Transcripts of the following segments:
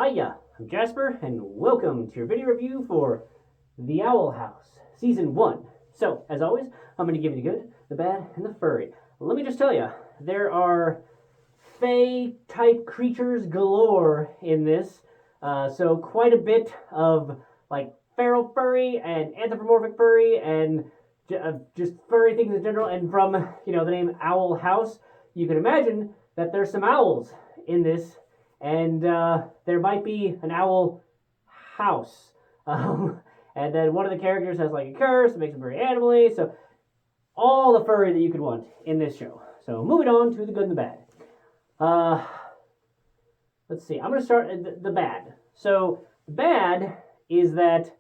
Hiya, I'm Jasper, and welcome to your video review for The Owl House, Season 1. So, as always, I'm going to give you the good, the bad, and the furry. Let me just tell you, there are fae-type creatures galore in this, so quite a bit of, like, feral furry and anthropomorphic furry and just furry things in general, and from, the name Owl House, you can imagine that there's some owls in this, and there might be an owl house. And then one of the characters has like a curse that makes him very animally. So all the furry that you could want in this show. So moving on to the good and the bad. Let's see. I'm going to start at the bad. So the bad is that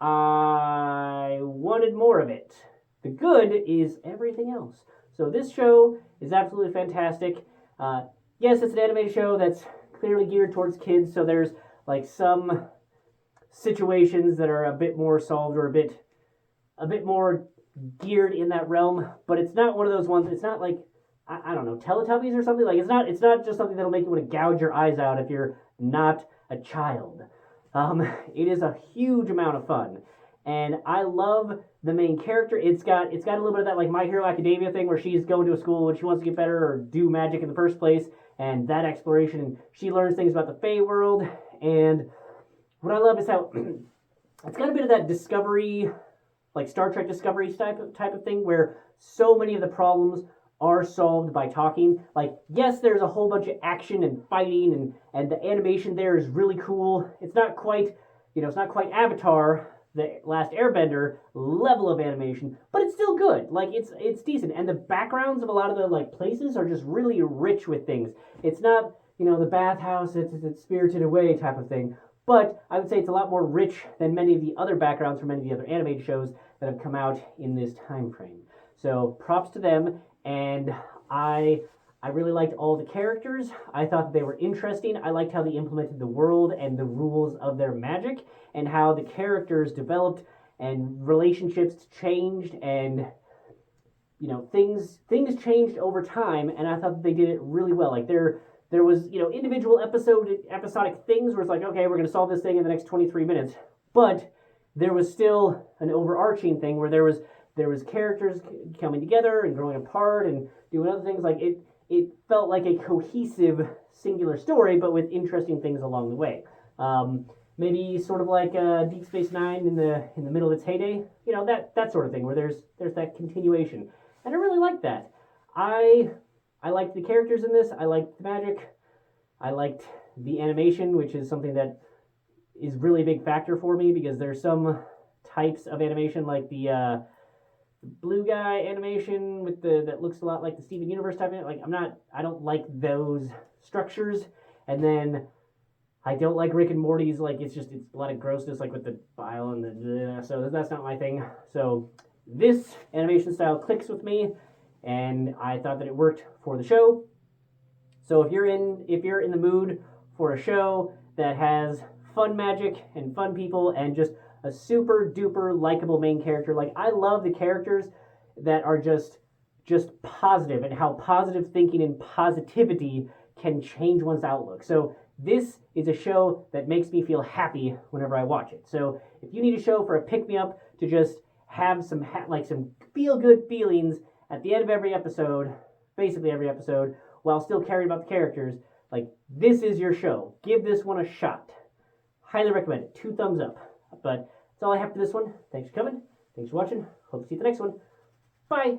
I wanted more of it. The good is everything else. So this show is absolutely fantastic. Yes, it's an animated show that's clearly geared towards kids, so there's like some situations that are a bit more solved or a bit more geared in that realm, but it's not one of those ones. It's not like I don't know, Teletubbies or something. Like it's not just something that'll make you want to gouge your eyes out if you're not a child. It is a huge amount of fun, and I love the main character. It's got a little bit of that like My Hero Academia thing where she's going to a school and she wants to get better or do magic in the first place, and that exploration, and she learns things about the Fae world. And what I love is how it's got a bit of that Discovery, like Star Trek Discovery type of thing, where so many of the problems are solved by talking. Like, yes, there's a whole bunch of action and fighting, and the animation there is really cool. It's not quite, it's not quite Avatar, the Last Airbender level of animation, but it's still good. Like, it's decent, and the backgrounds of a lot of the like places are just really rich with things. It's not, the bathhouse, it's Spirited Away type of thing, but I would say it's a lot more rich than many of the other backgrounds from many of the other animated shows that have come out in this time frame. So props to them, and I really liked all the characters. I thought they were interesting. I liked how they implemented the world and the rules of their magic, and how the characters developed and relationships changed, and things changed over time, and I thought that they did it really well. Like there was individual episodic things where it's like, okay, we're going to solve this thing in the next 23 minutes, but there was still an overarching thing where there was characters coming together and growing apart and doing other things. Like it felt like a cohesive singular story, but with interesting things along the way. Maybe sort of like Deep Space Nine in the middle of its heyday, that sort of thing where there's that continuation, and I really liked that. I liked the characters in this. I liked the magic. I liked the animation, which is something that is really a big factor for me, because there's some types of animation like the blue guy animation with that looks a lot like the Steven Universe type of, like I don't like those structures. And then I don't like Rick and Morty's, like it's a lot of grossness, like with the bile and the so that's not my thing. So this animation style clicks with me, and I thought that it worked for the show. So if you're in the mood for a show that has fun magic and fun people and just a super duper likable main character, like I love the characters that are just positive, and how positive thinking and positivity can change one's outlook. So this is a show that makes me feel happy whenever I watch it. So if you need a show for a pick-me-up to just have some feel-good feelings at the end of every episode, basically every episode, while still caring about the characters, like this is your show. Give this one a shot. Highly recommend it. 2 thumbs up. But that's all I have for this one. Thanks for coming. Thanks for watching. Hope to see you at the next one. Bye.